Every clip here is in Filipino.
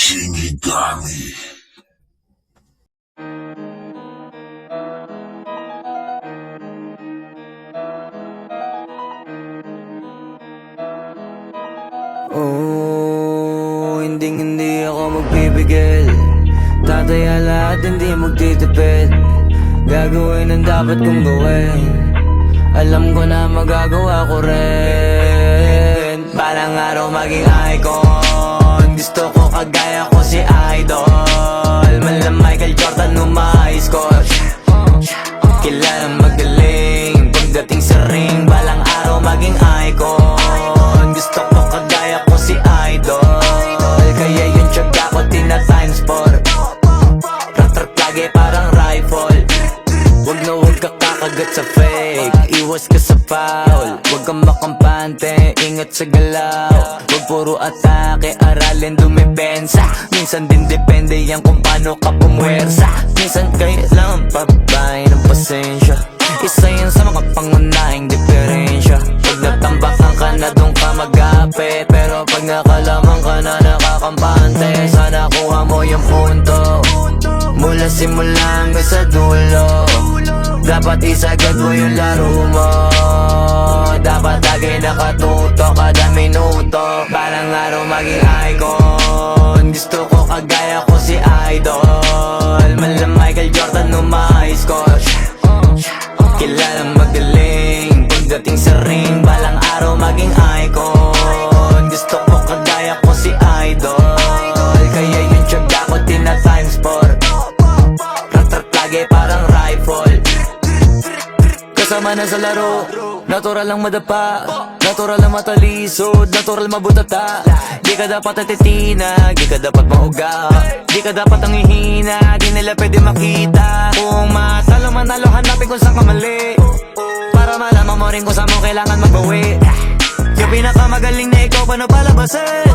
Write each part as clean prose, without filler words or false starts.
Shinigami. Oh, hindi ako magpipigil. Tataya lahat, hindi magtitipid. Gagawin ang dapat kong gawin. Alam ko na magagawa ko rin. Balang araw maging icon. Gusto ko kagaya ko si Idol. Mala Michael Jordan nung ma-high score. Kilalang magaling. Pagdating sa ring, balang araw maging icon. Gusto ko kagaya ko si Idol. Kaya yung tiyaga ko tina-times 4. Rat-rat lagi parang rifle. Huwag ka kakagat sa fake. Iwas ka sa foul. Huwag kang makampante, ingat sa galaw. Huwag puro atake, aralin dumipensa. Minsan din depende yan kung paano ka pumwersa. Minsan kailangan pabay ng pasensya. Isa yan sa mga pangunahing diferensya. Pag natambakan ka na doon ka mag-apit. Pero pag nakalaman ka na nakakampante, sana kuha mo yung punto. Mula simula hanggang sa dulo. Dapat isagad mo yung laro mo. Dapat lagi nakatuto kada minuto. Balang araw maging icon. Gusto ko kagaya ko si Idol. Mala Michael Jordan nung ma-high score. Kilalang magaling. Pagdating sa ring, balang araw maging icon. Gusto ko kagaya ko si Idol. Kaya yung tiyaga ko tina-times 4. Rat-rat lagi parang rifle. Kasama na sa laro, natural lang madapa, natural lang matalisod, natural mabutata. Di ka dapat natitina, di ka dapat mauga, di ka dapat ang ihina, di nila pwede makita. Kung matalo manalo, hanapin kung saan ka mali, para malaman mo rin kung saan mo kailangan magbawi. Yung pinakamagaling na ikaw, paano palabasin?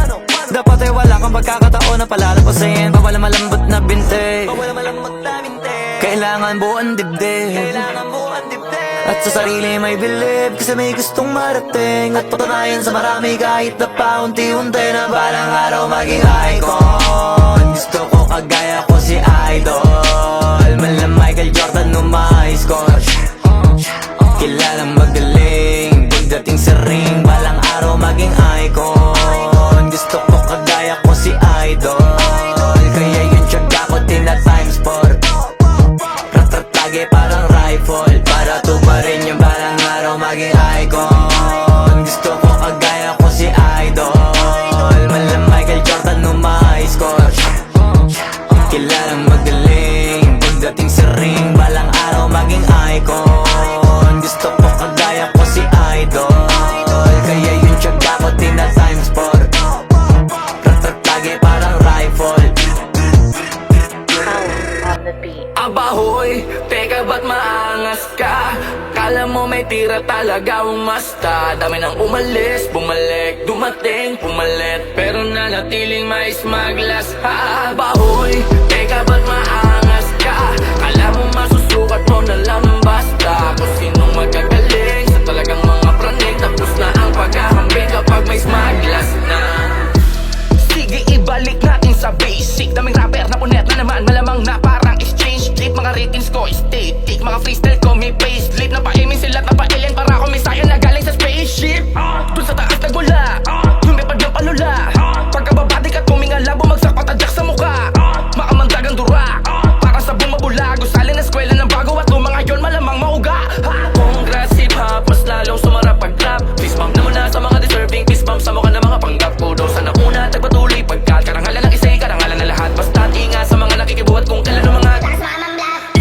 Dapat ay wala kang pagkakataon na palalabasin. Bawal malambot na binte, kailangan buuan dibdib. At sa sarili may believe, kasi may gustong marating. At patunayan sa marami kahit na paunti-unti, na balang araw maging icon. Gusto ko kagaya ko si Idol. Mala Michael Jordan nung ma-high score. Kilalang magaling. Pagdating sa ring, balang araw maging icon. Gusto ko kagaya ko si Idol. Kaya yung tiyaga ko tina-times 4. Rat-rat lagi parang rifle. Para tuparin yung balang araw maging icon. Gusto ko kagaya ko si Idol. Mala Michael Jordan nung ma-high score. Kilalang magaling. Pagdating sa ring, balang araw maging icon. Gusto ko kagaya ko si Idol. Kaya yung tiyaga ko tina-times 4. Rat-rat lagi parang rifle. Abahoy, teka ba't maangas ka? Kala mo may tira talaga umasta. Dami nang umalis, bumalik, dumating, pumalit, pero nanatiling mais maglas. Abahoy, teka ba't maangas ka? Kala mo masusukat mo na lang basta. Kung sinong magagaling sa talagang mga praning. Tapos na ang paghahambing kapag may smaglas na. Sige, ibalik natin sa basic. Daming rapper na punet na naman, malamang na parang exchange clip. Mga ratings ko static, mga freestyle ko may payslip. Napaimin sila at napa-alien para ako may sayan na galing sa spaceship. Dun sa taas nagmula, yung may padyang palula. Pagkababa di ka tumingala, bumagsak patadyak sa muka. Makamandagang dura, para sa bumabula. Gusali na eskwela ng bago at lumang ngayon malamang mauga. Congrats hip-hop, mas lalong sumarap pag-clap. Fist bump na muna sa mga deserving, fist bump sa mukha ng mga panggap. Kudo sana una, tagpatuloy pagkat karangalan ng isa, karangalan na lahat. Basta ingat sa mga nakikibuhat kung kailan ng mga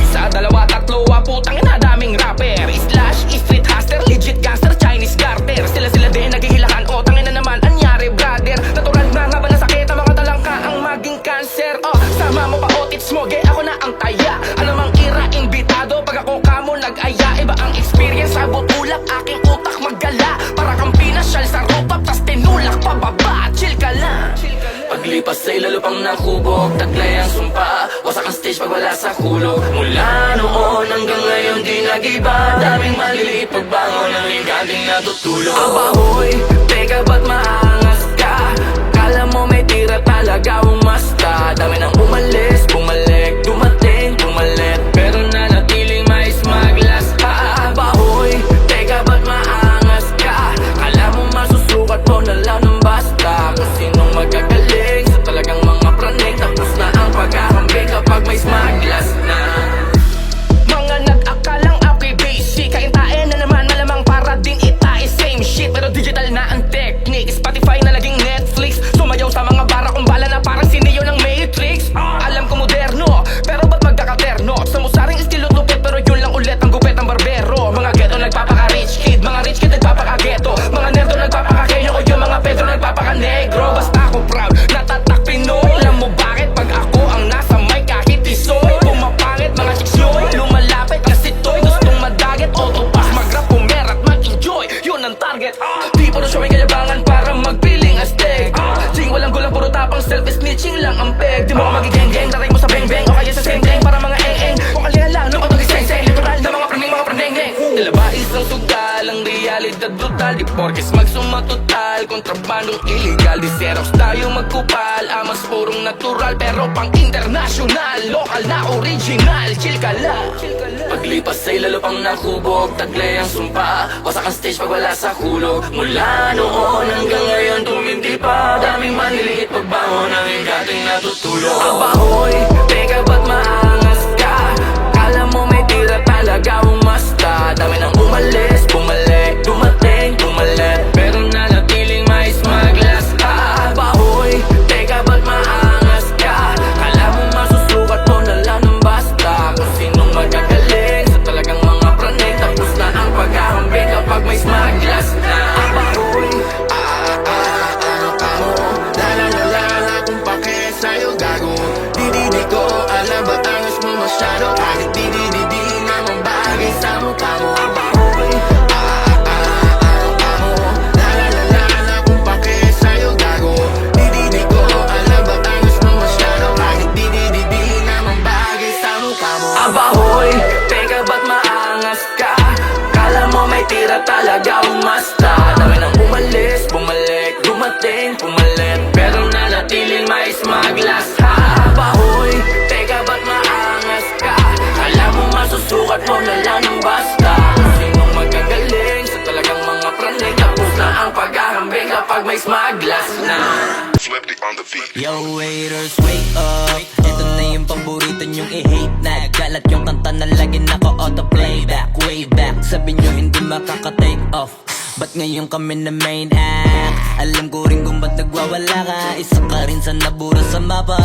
isa, dalawa, tatlo, putang ina, daming rapper. Slash, street hustler, legit gangster, Chinese garter. Sila din naghihilahan, o tangin na naman, anyari brother. Natural na nga ba na sakit ang mga talangka ang maging cancer. Sama mo pa otits mo, ako na ang taya. Ano mang ira, imbitado, pag ako kamo nag-aya. Iba ang experience, sabot ulak, aking utak maggala. Para kang pinasyal sa rooftop, tas tinulak pababa, chill ka lang. Paglipas sa ilalupang ng kubog, taglay ang sumpa. Wasak ang stage pag wala sa kulog. Mula noon hanggang ngayon di nag-iba. Daming maliliit pagbangon ng hinggading natutulog. Abahoy, teka ba't maangas ka? Kala mo may tira talaga umasta. chill lang ang peg. Di mo magigeng-geng, taray mo sa beng-beng o kaya sa seng-seng. Para mga eng-eng, kung kalihan lang ng pag-iseng-seng. Literal na mga prandeng-neng. Nilabais ng sugal, ang realidad brutal. Di porkes magsumatotal, kontrabandong illegal. Di Xerox tayo magkupal, amas purong natural. Pero pang international, lokal na original. Chill ka lang. Paglipas ay lalo pang nakubog, taglay ang sumpa. Wasak ang stage pag wala sa hulog. Mula noon hanggang ngayon tumindi pa. Daming maniliit pagbangon ang igating natutulog. Abahoy, teka ba't maangas ka? Kala mo may tira talaga umasta. Dami nang umalis, bumalik, dumating, bumalik. Pero nanatiling mais maglas ka. Abahoy, teka ba't maangas ka? Kala mo masusukat mo na lang ng basta. Kung sinong magagaling sa talagang mga praning. Tapos na ang paghahambing kapag may smaglas na. Abahoy, Lalala kung pake sa'yo gago. Di ko alam ba't angas mo masyado. Kahit di naman bagay sa mukha mo. abahoy, Lalala kung pake sa'yo gago. Di ko alam ba't angas mo masyado. Kahit di naman bagay sa mukha mo. abahoy. Teka ba't maangas ka? Kala mo may tira talaga umasta. Dami nang umalis, bumalik, dumating, pumalit. Pero nanatiling mais maglas ha. Abahoy, teka ba't maangas ka? Kala mo masusukat mo na lang ng basta. Kung sinong magagaling sa talagang mga praning. Tapos na ang paghahambing kapag may smaglas na. Yo waiters, wake up. Ito na yung paborito nyong i-hate na. Galat yung kanta na lagi naka-auto playback. Way back, sabi nyo hindi makaka-take off. Ba't ngayon kami na main act? Alam ko rin kung ba't nagwawala ka. Isa ka rin sa nabura sa mapa.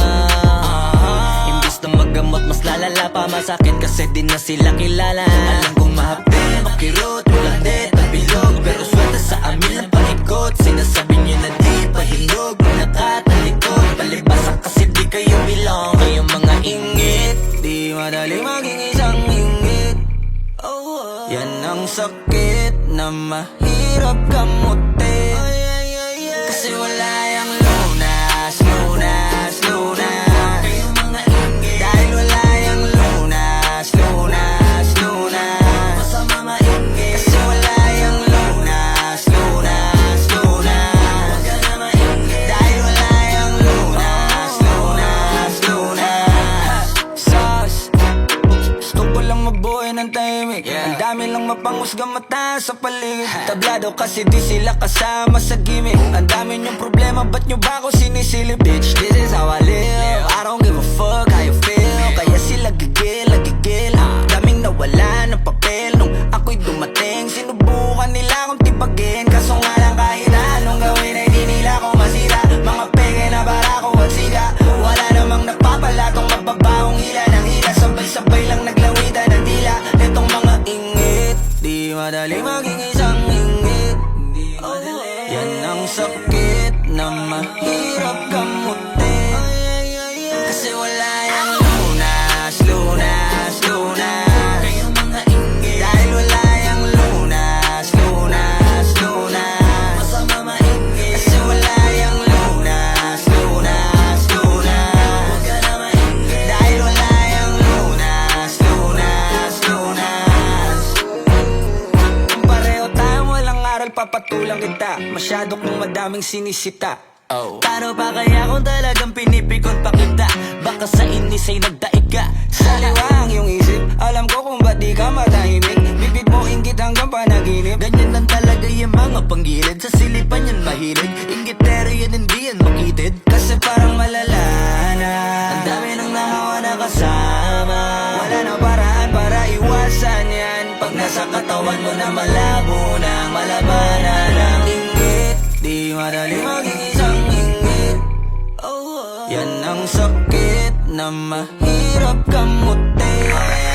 Imbis na magamot, mas lalala pa. Masakit kasi di na sila kilala. Alam kong mahapi, makirot, ulande, tabilog. Pero swerte sa amin lang paikot. Sinasabi nyo na di pahinog. Nakatalikod, palibasa kasi di kayo belong. Kayong mga ingit, di madali maging isang ingit. Yan ang sakit na mahirap gamutin. Kasi wala yung lunas, lunas, lunas. Kayong mga ingit, dahil wala yung lunas, lunas, lunas. Masama maingit, kasi wala yung lunas, lunas, lunas. Huwag ka na maingit, dahil wala yung lunas, lunas, lunas. Sus, gusto ko lang mabuhay ng tahimik. Ang dami lang mapanghusgang mata sa paligid. Tablado kasi di sila kasama sa gimmick. Ang dami niyong problema, ba't nyo ba ako sinisilip? Bitch, this is how I live. I don't give a fuck how you feel. Kaya sila gigil. Daming nawala ng papel nung ako'y dumating. Sinubukan nila akong tipagin. Kaso nga lang kahit anong gawin ay di nila ako masira. Mga peke na bara ko at siga. Wala namang napapala tong mababahong hila ng hila. Sabay-sabay lang naglawitan ng dila. Netong mga ingit, di madali maging isang ingit. Yan ang sakit na mahirap gamutin. Kasi wala yung lunas, lunas, lunas. Kayong mga ingit, dahil wala yung lunas, lunas, lunas. Masama maingit, kasi wala yung lunas, lunas, lunas. Huwag ka na maingit, dahil wala yung lunas, lunas, lunas. Kung pareho tayong walang aral, papatulang kita. Masyado kong madaming sinisita. Paano pa kaya kung talagang pinipikon pa kita? Baka sa inis ay nagdaig ka. Saliwang yung isip, alam ko kung ba't di ka matahimik. Bibig mo inggit hanggang panaginip. Ganyan lang talaga yung mga panggilid. Sa silipan yan mahilig. Inggitero yan, hindi yan makitid. Kasi parang malala na ang dami nang nahawa na kasama. Wala na paraan para iwasan yan. Pag nasa katawan mo na malabo na malabanan ng inggit. Di madali maging isang ingit. Yan ang sakit na mahirap gamutin.